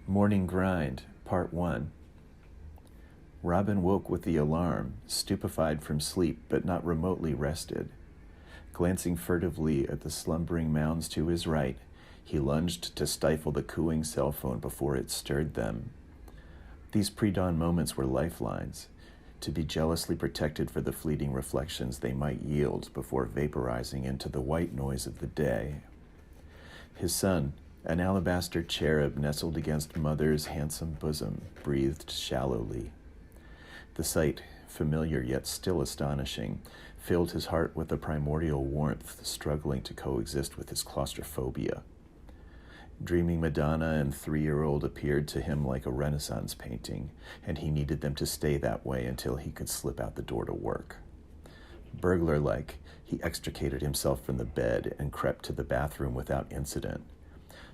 Morning Grind, Part 1. Robin woke with the alarm, stupefied from sleep but not remotely rested. Glancing furtively at the slumbering mounds to his right, he lunged to stifle the cooing cell phone before it stirred them. These pre-dawn moments were lifelines, to be jealously protected for the fleeting reflections they might yield before vaporizing into the white noise of the day. His son, an alabaster cherub nestled against mother's handsome bosom, breathed shallowly. The sight, familiar yet still astonishing, filled his heart with a primordial warmth struggling to coexist with his claustrophobia. Dreaming Madonna and 3-year-old appeared to him like a Renaissance painting, and he needed them to stay that way until he could slip out the door to work. Burglar-like, he extricated himself from the bed and crept to the bathroom without incident.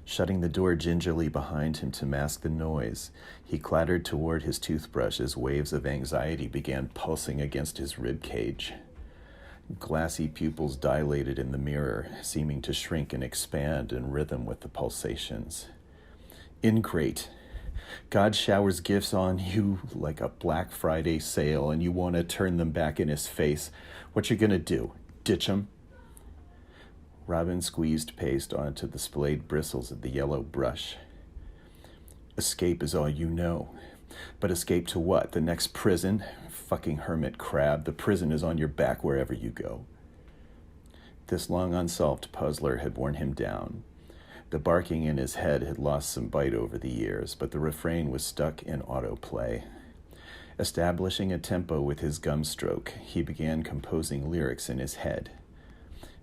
Shutting the door gingerly behind him to mask the noise, he clattered toward his toothbrush as waves of anxiety began pulsing against his rib cage. Glassy pupils dilated in the mirror, seeming to shrink and expand in rhythm with the pulsations. Ingrate. God showers gifts on you like a Black Friday sale, and you want to turn them back in his face. What you gonna do? Ditch him? Robin squeezed paste onto the splayed bristles of the yellow brush. Escape is all you know. But escape to what? The next prison? Fucking hermit crab. The prison is on your back wherever you go. This long unsolved puzzler had worn him down. The barking in his head had lost some bite over the years, but the refrain was stuck in autoplay. Establishing a tempo with his gum stroke, he began composing lyrics in his head.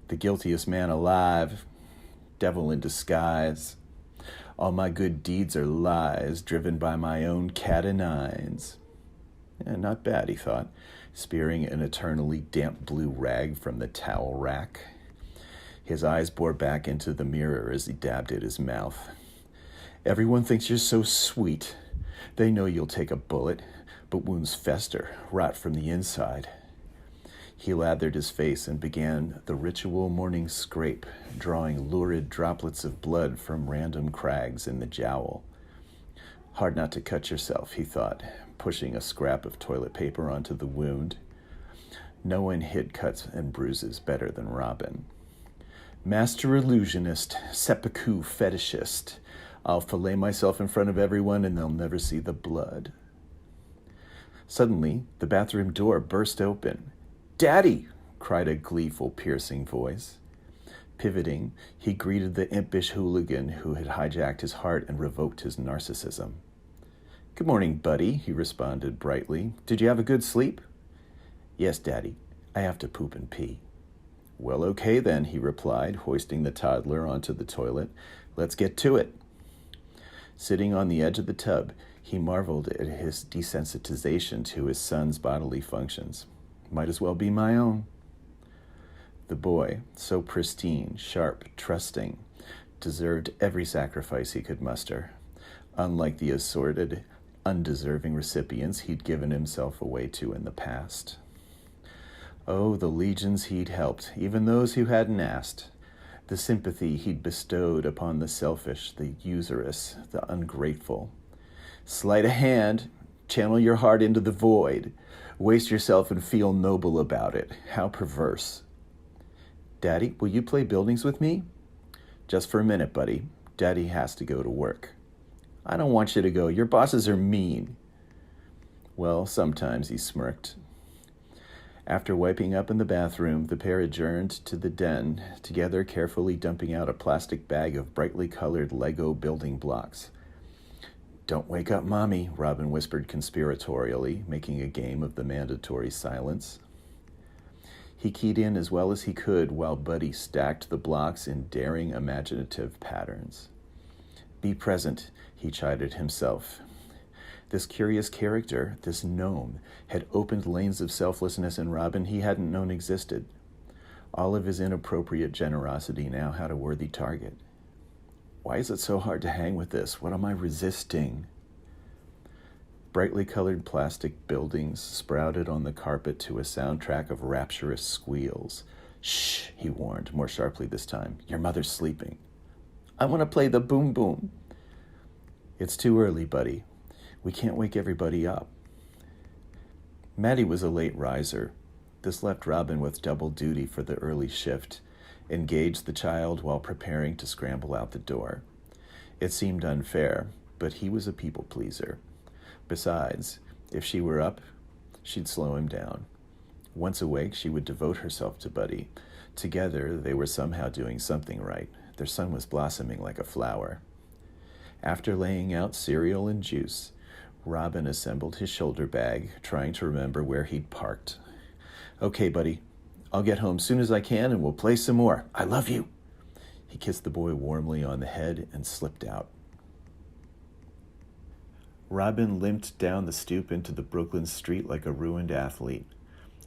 The guiltiest man alive, devil in disguise. All my good deeds are lies, driven by my own cat o' nines. Not bad, he thought, spearing an eternally damp blue rag from the towel rack. His eyes bore back into the mirror as he dabbed at his mouth. Everyone thinks you're so sweet. They know you'll take a bullet, but wounds fester, rot from the inside. He lathered his face and began the ritual morning scrape, drawing lurid droplets of blood from random crags in the jowl. Hard not to cut yourself, he thought, pushing a scrap of toilet paper onto the wound. No one hid cuts and bruises better than Robin. Master illusionist, seppuku fetishist. I'll fillet myself in front of everyone and they'll never see the blood. Suddenly, the bathroom door burst open. "Daddy!" cried a gleeful, piercing voice. Pivoting, he greeted the impish hooligan who had hijacked his heart and revoked his narcissism. "Good morning, buddy," he responded brightly. "Did you have a good sleep?" "Yes, Daddy. I have to poop and pee." "Well, okay then," he replied, hoisting the toddler onto the toilet. "Let's get to it." Sitting on the edge of the tub, he marveled at his desensitization to his son's bodily functions. Might as well be my own. The boy, so pristine, sharp, trusting, deserved every sacrifice he could muster, unlike the assorted, undeserving recipients he'd given himself away to in the past. Oh, the legions he'd helped, even those who hadn't asked. The sympathy he'd bestowed upon the selfish, the usurious, the ungrateful. Sleight of hand, channel your heart into the void. Waste yourself and feel noble about it. How perverse. "Daddy, will you play buildings with me?" "Just for a minute, buddy. Daddy has to go to work." "I don't want you to go. Your bosses are mean." "Well, sometimes," he smirked. After wiping up in the bathroom, the pair adjourned to the den, together carefully dumping out a plastic bag of brightly colored Lego building blocks. "Don't wake up Mommy," Robin whispered conspiratorially, making a game of the mandatory silence. He keyed in as well as he could while Buddy stacked the blocks in daring, imaginative patterns. Be present, he chided himself. This curious character, this gnome, had opened lanes of selflessness in Robin he hadn't known existed. All of his inappropriate generosity now had a worthy target. Why is it so hard to hang with this? What am I resisting? Brightly colored plastic buildings sprouted on the carpet to a soundtrack of rapturous squeals. "Shh," he warned, more sharply this time. "Your mother's sleeping." "I want to play the boom boom." It's too early, buddy. We can't wake everybody up. Maddie was a late riser. This left Robin with double duty for the early shift, engaged the child while preparing to scramble out the door. It seemed unfair, but he was a people pleaser. Besides, if she were up, she'd slow him down. Once awake, she would devote herself to Buddy. Together, they were somehow doing something right. Their son was blossoming like a flower. After laying out cereal and juice, Robin assembled his shoulder bag, trying to remember where he'd parked. Okay, buddy, I'll get home soon as I can and we'll play some more. I love you. He kissed the boy warmly on the head and slipped out. Robin limped down the stoop into the Brooklyn street like a ruined athlete.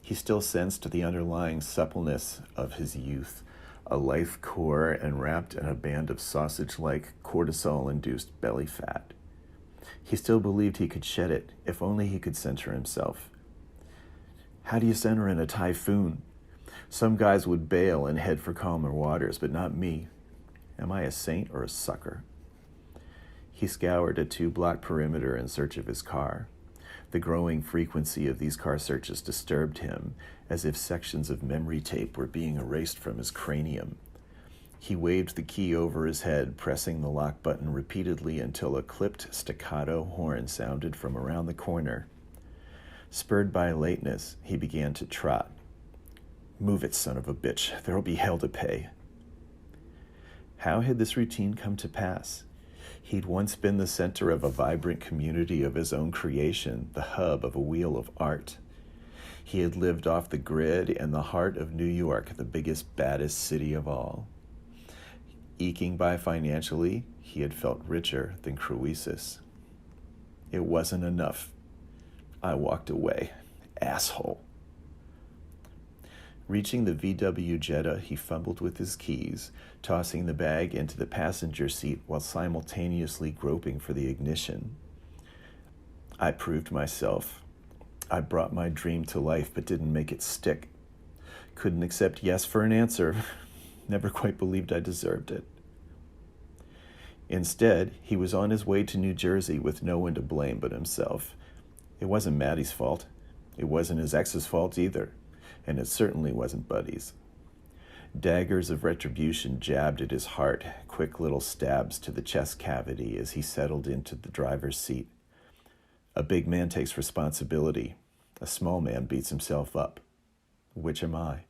He still sensed the underlying suppleness of his youth, a lithe core enwrapped in a band of sausage-like cortisol-induced belly fat. He still believed he could shed it, if only he could center himself. How do you center in a typhoon? Some guys would bail and head for calmer waters, but not me. Am I a saint or a sucker? He scoured a 2-block perimeter in search of his car. The growing frequency of these car searches disturbed him, as if sections of memory tape were being erased from his cranium. He waved the key over his head, pressing the lock button repeatedly until a clipped staccato horn sounded from around the corner. Spurred by lateness, he began to trot. Move it, son of a bitch. There'll be hell to pay. How had this routine come to pass? He'd once been the center of a vibrant community of his own creation, the hub of a wheel of art. He had lived off the grid in the heart of New York, the biggest, baddest city of all. Eking by financially, he had felt richer than Croesus. It wasn't enough. I walked away. Asshole. Reaching the VW Jetta, he fumbled with his keys, tossing the bag into the passenger seat while simultaneously groping for the ignition. I proved myself. I brought my dream to life but didn't make it stick. Couldn't accept yes for an answer. Never quite believed I deserved it. Instead, he was on his way to New Jersey with no one to blame but himself. It wasn't Maddie's fault. It wasn't his ex's fault either. And it certainly wasn't Buddy's. Daggers of retribution jabbed at his heart, quick little stabs to the chest cavity as he settled into the driver's seat. A big man takes responsibility. A small man beats himself up. Which am I?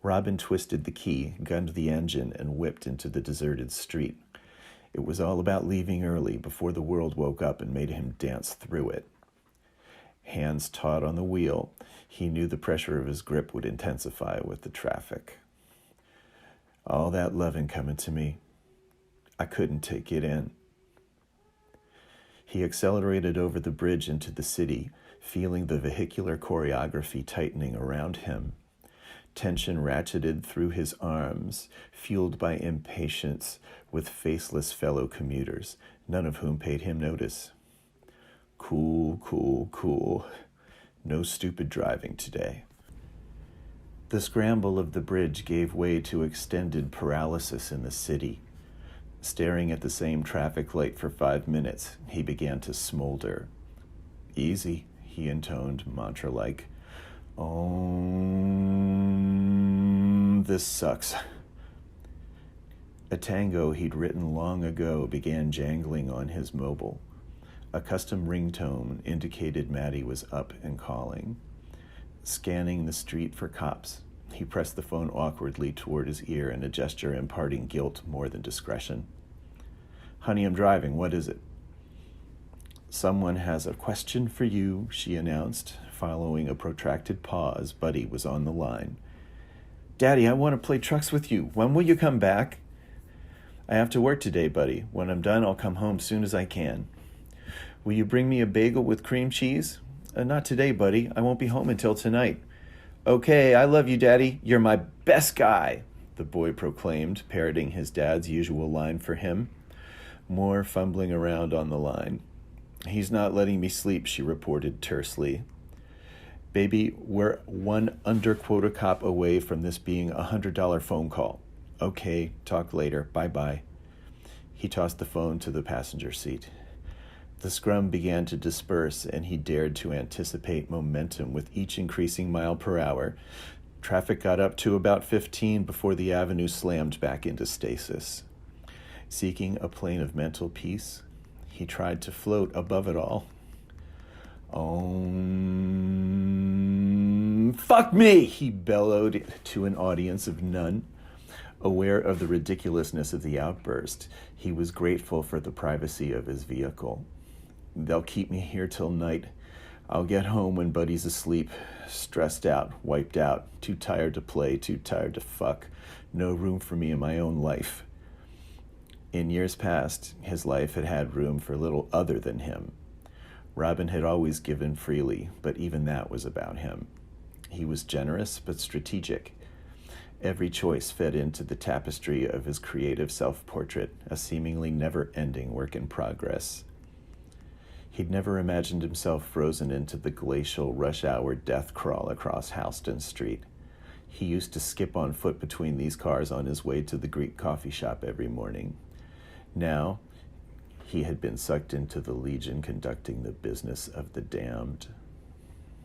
Robin twisted the key, gunned the engine, and whipped into the deserted street. It was all about leaving early before the world woke up and made him dance through it. Hands taut on the wheel, he knew the pressure of his grip would intensify with the traffic. All that loving coming to me, I couldn't take it in. He accelerated over the bridge into the city, feeling the vehicular choreography tightening around him. Tension ratcheted through his arms, fueled by impatience with faceless fellow commuters, none of whom paid him notice. Cool, cool, cool. No stupid driving today. The scramble of the bridge gave way to extended paralysis in the city. Staring at the same traffic light for 5 minutes, he began to smolder. Easy, he intoned, mantra-like. This sucks. A tango he'd written long ago began jangling on his mobile. A custom ringtone indicated Maddie was up and calling. Scanning the street for cops, he pressed the phone awkwardly toward his ear in a gesture imparting guilt more than discretion. Honey, I'm driving. What is it? Someone has a question for you, she announced. Following a protracted pause, Buddy was on the line. Daddy, I want to play trucks with you. When will you come back? I have to work today, Buddy. When I'm done, I'll come home soon as I can. Will you bring me a bagel with cream cheese? Not today, Buddy. I won't be home until tonight. Okay, I love you, Daddy. You're my best guy, the boy proclaimed, parroting his dad's usual line for him. More fumbling around on the line. He's not letting me sleep, she reported tersely. Baby, we're one under-quota cop away from this being $100 phone call. Okay, talk later. Bye-bye. He tossed the phone to the passenger seat. The scrum began to disperse, and he dared to anticipate momentum with each increasing mile per hour. Traffic got up to about 15 before the avenue slammed back into stasis. Seeking a plane of mental peace, he tried to float above it all. Fuck me, he bellowed to an audience of none. Aware of the ridiculousness of the outburst, he was grateful for the privacy of his vehicle. They'll keep me here till night. I'll get home when Buddy's asleep, stressed out, wiped out, too tired to play, too tired to fuck. No room for me in my own life. In years past, his life had had room for little other than him. Robin had always given freely, but even that was about him. He was generous but strategic. Every choice fed into the tapestry of his creative self-portrait, a seemingly never-ending work in progress. He'd never imagined himself frozen into the glacial rush-hour death crawl across Houston Street. He used to skip on foot between these cars on his way to the Greek coffee shop every morning. Now, he had been sucked into the Legion conducting the business of the damned.